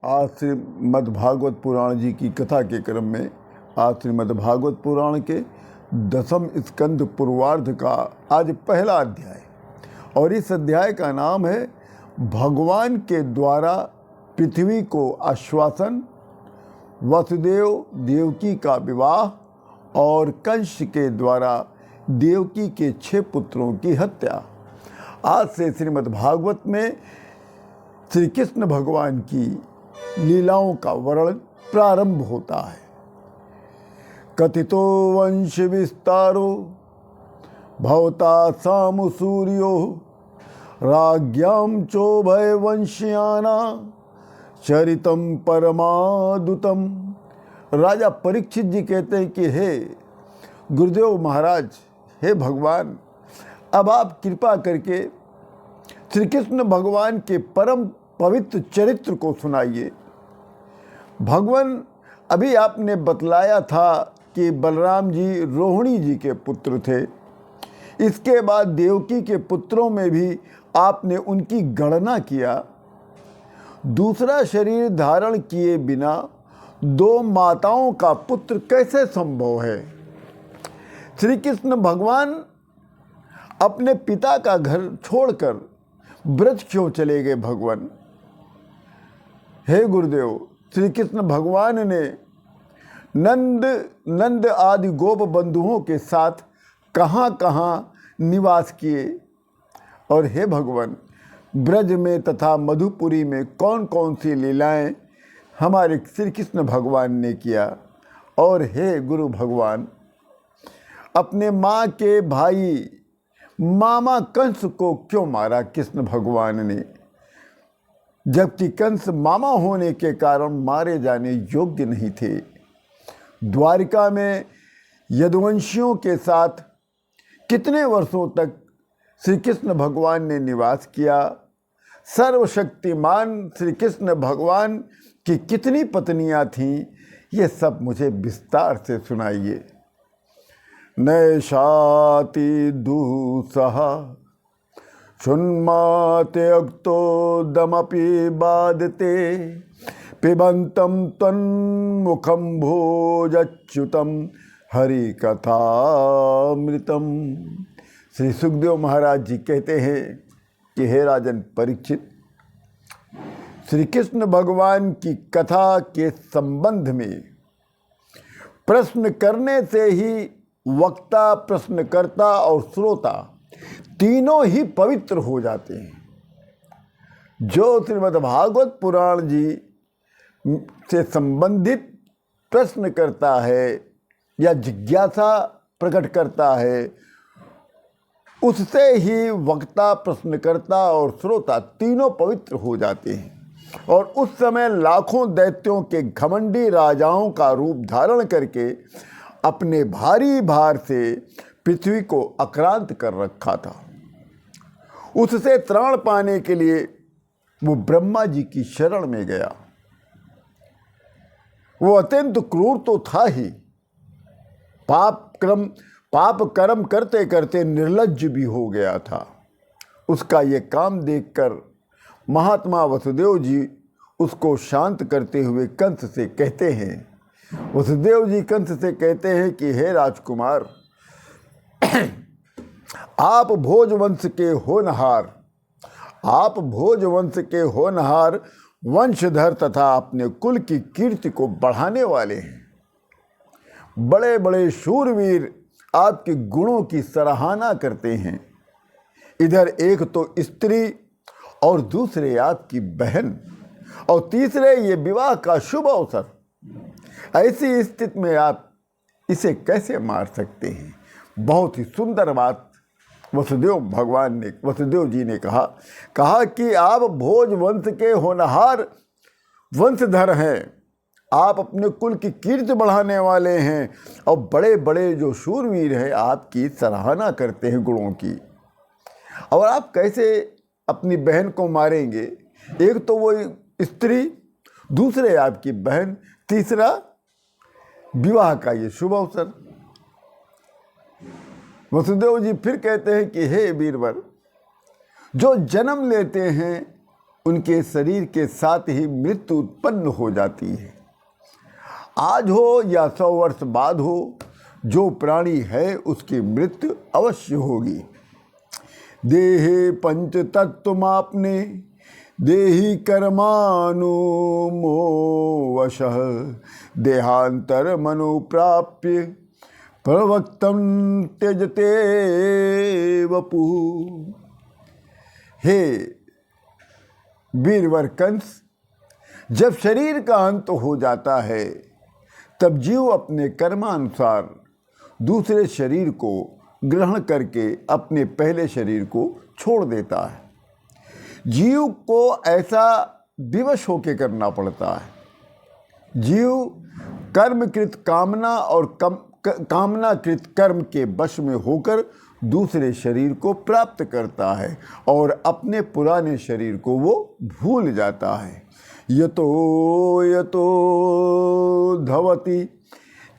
आज श्रीमद्भागवत पुराण जी की कथा के क्रम में आज श्रीमद्भागवत पुराण के 10वें स्कंद पूर्वार्ध का आज पहला अध्याय, और इस अध्याय का नाम है भगवान के द्वारा पृथ्वी को आश्वासन, वसुदेव देवकी का विवाह और कंस के द्वारा देवकी के 6 पुत्रों की हत्या। आज से श्रीमद्भागवत में श्री कृष्ण भगवान की लीलाओं का वर्णन प्रारंभ होता है। कथितो वंश विस्तारो भवता साम सूर्यो राज्ञां चोभय वंश्याना चरितम परमादुतम। राजा परीक्षित जी कहते हैं कि हे गुरुदेव महाराज, हे भगवान, अब आप कृपा करके श्री कृष्ण भगवान के परम पवित्र चरित्र को सुनाइए। भगवान, अभी आपने बतलाया था कि बलराम जी रोहिणी जी के पुत्र थे। इसके बाद देवकी के पुत्रों में भी आपने उनकी गणना किया। दूसरा शरीर धारण किए बिना 2 माताओं का पुत्र कैसे संभव है? श्री कृष्ण भगवान अपने पिता का घर छोड़कर ब्रज क्यों चले गए? भगवान, हे गुरुदेव, श्री कृष्ण भगवान ने नंद आदि गोप बंधुओं के साथ कहाँ कहाँ निवास किए, और हे भगवान, ब्रज में तथा मधुपुरी में कौन कौन सी लीलाएं हमारे श्री कृष्ण भगवान ने किया? और हे गुरु भगवान, अपने माँ के भाई मामा कंस को क्यों मारा कृष्ण भगवान ने, जबकि कंस मामा होने के कारण मारे जाने योग्य नहीं थे? द्वारिका में यदुवंशियों के साथ कितने वर्षों तक श्री कृष्ण भगवान ने निवास किया? सर्वशक्तिमान श्री कृष्ण भगवान की कितनी पत्नियां थीं? ये सब मुझे विस्तार से सुनाइए। नैषाति दुःसह शुन्माते अक्तोदमपि बाधते पिबन्तं तन्मुखं भोजच्युतं हरिकथामृतम। श्री सुखदेव महाराज जी कहते हैं कि हे राजन परीक्षित, श्री कृष्ण भगवान की कथा के संबंध में प्रश्न करने से ही वक्ता, प्रश्नकर्ता और श्रोता तीनों ही पवित्र हो जाते हैं। जो श्रीमद्भागवत पुराण जी से संबंधित प्रश्न करता है या जिज्ञासा प्रकट करता है, उससे ही वक्ता, प्रश्नकर्ता और श्रोता तीनों पवित्र हो जाते हैं। और उस समय लाखों दैत्यों के घमंडी राजाओं का रूप धारण करके अपने भारी भार से पृथ्वी को आक्रांत कर रखा था। उससे त्राण पाने के लिए वो ब्रह्मा जी की शरण में गया। वो अत्यंत क्रूर तो था ही, पाप कर्म करते करते निर्लज्ज भी हो गया था। उसका ये काम देखकर महात्मा वसुदेव जी उसको शांत करते हुए कंस से कहते हैं, वसुदेव जी कंस से कहते हैं कि हे राजकुमार, आप भोजवंश के होनहार, आप भोजवंश के होनहार वंशधर तथा अपने कुल की कीर्ति को बढ़ाने वाले हैं। बड़े बड़े शूरवीर आपके गुणों की सराहना करते हैं। इधर एक तो स्त्री और दूसरे आपकी बहन और तीसरे ये विवाह का शुभ अवसर। ऐसी स्थिति में आप इसे कैसे मार सकते हैं? बहुत ही सुंदर बात वसुदेव जी ने कहा कि आप भोज वंश के होनहार वंशधर हैं, आप अपने कुल की कीर्ति बढ़ाने वाले हैं, और बड़े बड़े जो शूरवीर हैं आपकी सराहना करते हैं गुणों की। और आप कैसे अपनी बहन को मारेंगे? एक तो वो स्त्री, दूसरे आपकी बहन, तीसरा विवाह का ये शुभ अवसर। वसुदेव जी फिर कहते हैं कि हे वीरवर, जो जन्म लेते हैं उनके शरीर के साथ ही मृत्यु उत्पन्न हो जाती है। आज हो या 100 वर्ष बाद हो, जो प्राणी है उसकी मृत्यु अवश्य होगी। देहे पंच तत्वमापने देहि कर्मानु मोवशः देहांतर मनो प्राप्य प्रवक्तम त्यजते वपु। हे वीरवर कंस, जब शरीर का अंत हो जाता है तब जीव अपने कर्मानुसार दूसरे शरीर को ग्रहण करके अपने पहले शरीर को छोड़ देता है। जीव को ऐसा विवश होकर करना पड़ता है। जीव कर्मकृत कामना और कामनाकृत कर्म के वश में होकर दूसरे शरीर को प्राप्त करता है और अपने पुराने शरीर को वो भूल जाता है। यतो यतो धवति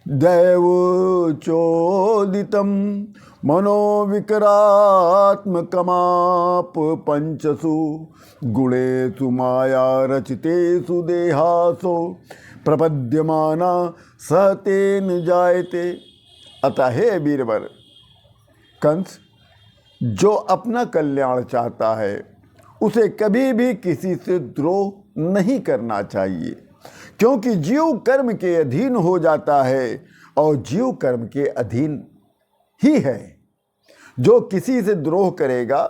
दैव चोदितम मनोविकरात्मकमाप पंचसु गुणेषु माया रचितेषु देहासो प्रपद्यमाना सहतेन जायते। अतः हे वीरवर कंस, जो अपना कल्याण चाहता है उसे कभी भी किसी से द्रोह नहीं करना चाहिए, क्योंकि जीव कर्म के अधीन हो जाता है और जीव कर्म के अधीन ही है। जो किसी से द्रोह करेगा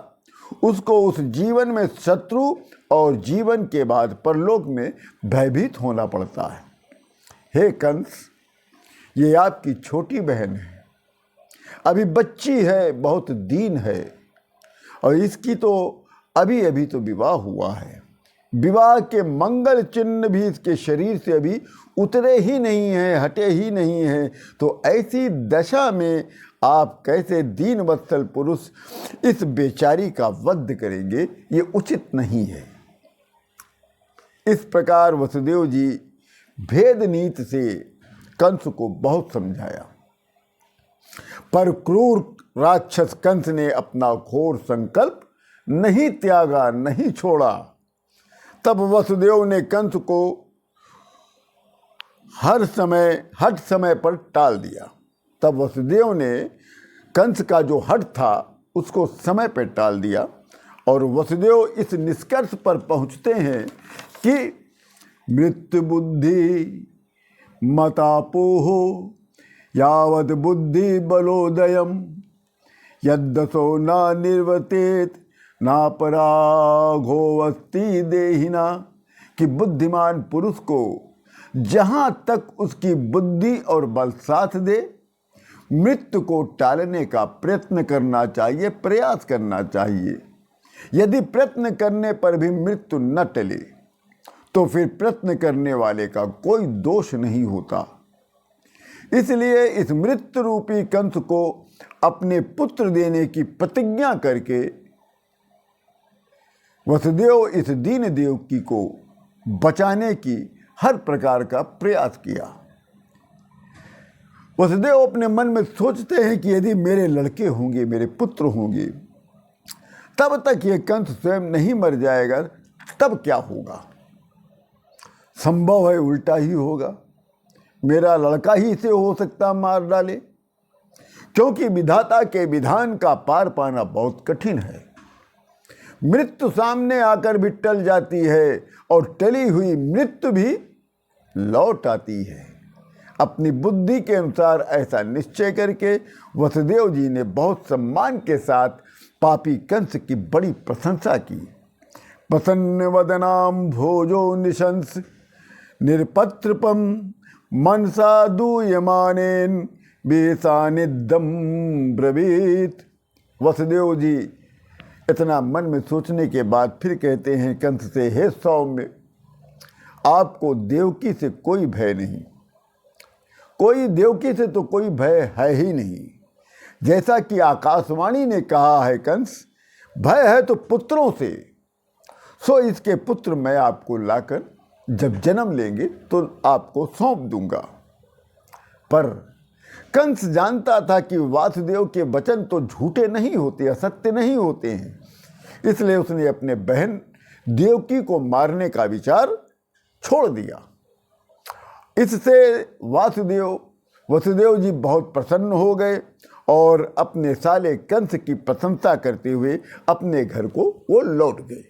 उसको उस जीवन में शत्रु और जीवन के बाद परलोक में भयभीत होना पड़ता है। हे कंस, ये आपकी छोटी बहन है, अभी बच्ची है, बहुत दीन है और इसकी तो अभी अभी तो विवाह हुआ है। विवाह के मंगल चिन्ह भी इसके शरीर से अभी उतरे ही नहीं हैं, हटे ही नहीं हैं। तो ऐसी दशा में आप कैसे दीन वत्सल पुरुष इस बेचारी का वध करेंगे? ये उचित नहीं है। इस प्रकार वसुदेव जी भेद नीति से कंस को बहुत समझाया, पर क्रूर राक्षस कंस ने अपना घोर संकल्प नहीं त्यागा, नहीं छोड़ा। तब वसुदेव ने कंस को हर समय पर टाल दिया। तब वसुदेव ने कंस का जो हठ था उसको समय पर टाल दिया और वसुदेव इस निष्कर्ष पर पहुंचते हैं कि मृत्यु बुद्धि मतापोहो यावद बुद्धि बलोदयम यद्दसो ना निर्वर्तेत ना पराघोवस्ति देहिना। कि बुद्धिमान पुरुष को जहाँ तक उसकी बुद्धि और बल साथ दे मृत्यु को टालने का प्रयत्न करना चाहिए, प्रयास करना चाहिए। यदि प्रयत्न करने पर भी मृत्यु न टले तो फिर प्रयत्न करने वाले का कोई दोष नहीं होता। इसलिए इस मृत्यु रूपी कंस को अपने पुत्र देने की प्रतिज्ञा करके वसुदेव इस दीन देवकी को बचाने की हर प्रकार का प्रयास किया। वसुदेव अपने मन में सोचते हैं कि यदि मेरे लड़के होंगे, मेरे पुत्र होंगे, तब तक ये कंस स्वयं नहीं मर जाएगा, तब क्या होगा? संभव है उल्टा ही होगा, मेरा लड़का ही इसे हो सकता मार डाले, क्योंकि विधाता के विधान का पार पाना बहुत कठिन है। मृत्यु सामने आकर भी टल जाती है और टली हुई मृत्यु भी लौट आती है। अपनी बुद्धि के अनुसार ऐसा निश्चय करके वसुदेव जी ने बहुत सम्मान के साथ पापी कंस की बड़ी प्रशंसा की। प्रसन्न वदनाम भोजो निशंस निरपत्रपम मनसा दूयमानेन बेसानिदम ब्रवीत। वसुदेव जी इतना मन में सोचने के बाद फिर कहते हैं कंस से, हे सौम्य, आपको देवकी से कोई भय नहीं, कोई देवकी से तो कोई भय है ही नहीं। जैसा कि आकाशवाणी ने कहा है, कंस भय है तो पुत्रों से, सो इसके पुत्र मैं आपको लाकर जब जन्म लेंगे तो आपको सौंप दूंगा। पर कंस जानता था कि वासुदेव के वचन तो झूठे नहीं होते, असत्य नहीं होते हैं। इसलिए उसने अपने बहन देवकी को मारने का विचार छोड़ दिया। इससे वसुदेव जी बहुत प्रसन्न हो गए और अपने साले कंस की प्रशंसा करते हुए अपने घर को वो लौट गए।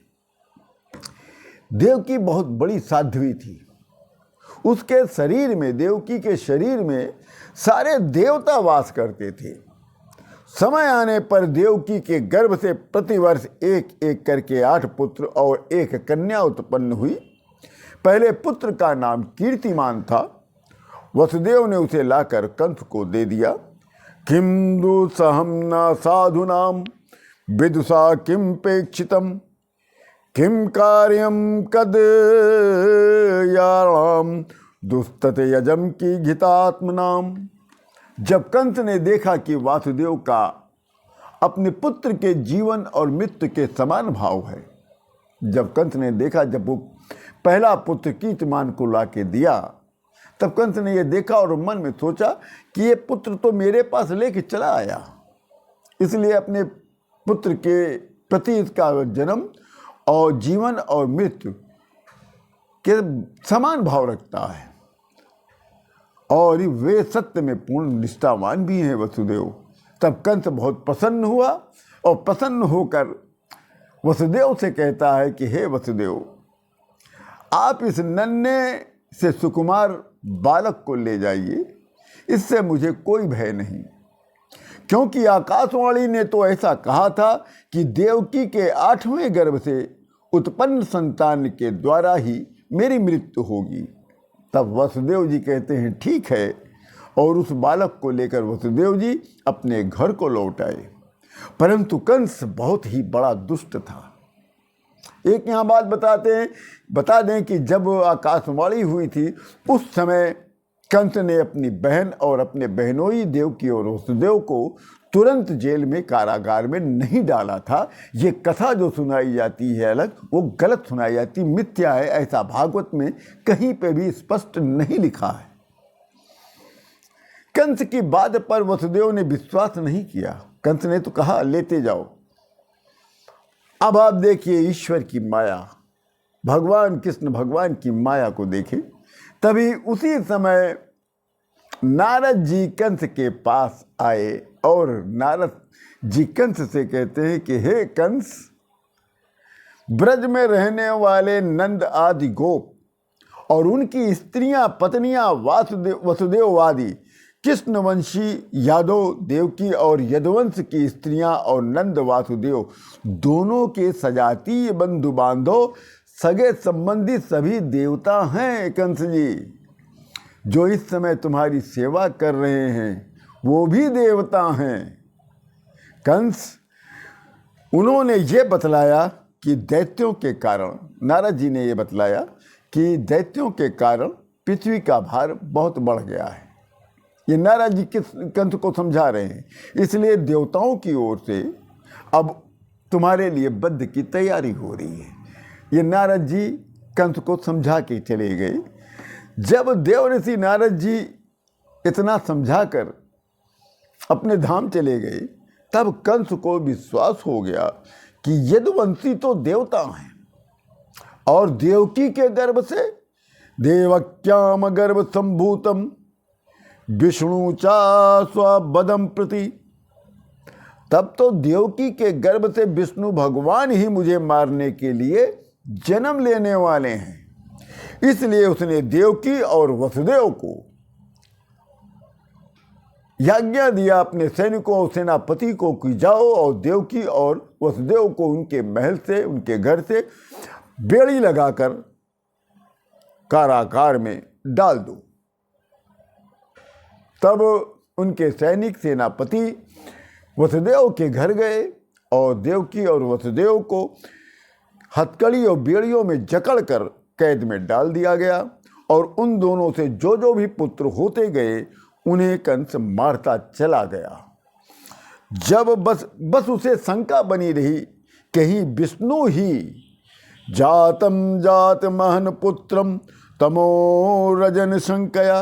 देवकी बहुत बड़ी साध्वी थी। उसके शरीर में, देवकी के शरीर में सारे देवता वास करते थे। समय आने पर देवकी के गर्भ से प्रतिवर्ष एक एक करके 8 पुत्र और 1 कन्या उत्पन्न हुई। पहले पुत्र का नाम कीर्तिमान था। वसुदेव ने उसे लाकर कंस को दे दिया। किम दुसहम न साधुनाम विदुषा किम पेक्षितम किम कार्यम कद याराम दुस्तत यजम की घितात्मनाम। जब कंस ने देखा कि वासुदेव का अपने पुत्र के जीवन और मृत्यु के समान भाव है, जब कंस ने देखा, जब वो पहला पुत्र कीर्तिमान को ला के दिया, तब कंस ने यह देखा और मन में सोचा कि ये पुत्र तो मेरे पास लेके चला आया, इसलिए अपने पुत्र के प्रति इसका जन्म और जीवन और मृत्यु के समान भाव रखता है और वे सत्य में पूर्ण निष्ठावान भी हैं वसुदेव। तब कंस बहुत प्रसन्न हुआ और प्रसन्न होकर वसुदेव से कहता है कि हे वसुदेव, आप इस नन्हे से सुकुमार बालक को ले जाइए, इससे मुझे कोई भय नहीं, क्योंकि आकाशवाणी ने तो ऐसा कहा था कि देवकी के 8वें गर्भ से उत्पन्न संतान के द्वारा ही मेरी मृत्यु होगी। तब वसुदेव जी कहते हैं ठीक है, और उस बालक को लेकर वसुदेव जी अपने घर को लौट आए। परंतु कंस बहुत ही बड़ा दुष्ट था। एक यहाँ बात बता दें कि जब आकाशवाणी हुई थी, उस समय कंस ने अपनी बहन और अपने बहनोई देवकी और वसुदेव को तुरंत जेल में, कारागार में नहीं डाला था। ये कथा जो सुनाई जाती है अलग, वो गलत सुनाई जाती, मिथ्या है। ऐसा भागवत में कहीं पे भी स्पष्ट नहीं लिखा है। कंस की बात पर वसुदेव ने विश्वास नहीं किया। कंस ने तो कहा लेते जाओ। अब आप देखिए ईश्वर की माया, भगवान कृष्ण भगवान की माया को देखें। तभी उसी समय नारद जी कंस के पास आए और नारद जी कंस से कहते हैं कि हे कंस, ब्रज में रहने वाले नंद आदि गोप और उनकी स्त्रियां, पत्नियां, वसुदेववादी कृष्णवंशी यादव देवकी और यदुवंश की स्त्रियां और नंद वासुदेव दोनों के सजातीय बंधु बांधव, सगे संबंधी सभी देवता हैं। कंस जी जो इस समय तुम्हारी सेवा कर रहे हैं वो भी देवता हैं। कंस, उन्होंने ये बतलाया कि दैत्यों के कारण, नारद जी ने ये बतलाया कि दैत्यों के कारण पृथ्वी का भार बहुत बढ़ गया है। ये नारद जी कंस को समझा रहे हैं। इसलिए देवताओं की ओर से अब तुम्हारे लिए वध की तैयारी हो रही है। ये नारद जी कंस को समझा के चले गए। जब देव ऋषि नारद जी इतना समझाकर अपने धाम चले गए, तब कंस को विश्वास हो गया कि यदुवंशी तो देवता हैं और देवकी के गर्भ से देवक्याम गर्भ संभूतम विष्णु चा स्वबदम प्रति। तब तो देवकी के गर्भ से विष्णु भगवान ही मुझे मारने के लिए जन्म लेने वाले हैं। इसलिए उसने देवकी और वसुदेव को आज्ञा दिया अपने सैनिकों और सेनापति को कि जाओ और देवकी और वसुदेव को उनके महल से, उनके घर से बेड़ी लगाकर कारागार में डाल दो। तब उनके सैनिक सेनापति वसुदेव के घर गए और देवकी और वसुदेव को हथकड़ी और बेड़ियों में जकड़कर कैद में डाल दिया गया और उन दोनों से जो जो भी पुत्र होते गए उन्हें कंस मारता चला गया। जब बस उसे शंका बनी रही, कहीं विष्णु ही जातम जात महन पुत्रम तमो रजन शंकया,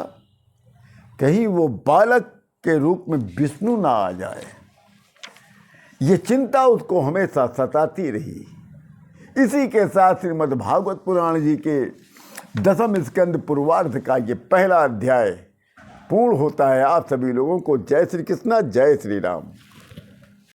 कहीं वो बालक के रूप में विष्णु ना आ जाए। ये चिंता उसको हमेशा सताती रही। इसी के साथ श्रीमद् भागवत पुराण जी के 10वें स्कंद पूर्वार्ध का ये पहला अध्याय पूर्ण होता है। आप सभी लोगों को जय श्री कृष्णा, जय श्री राम।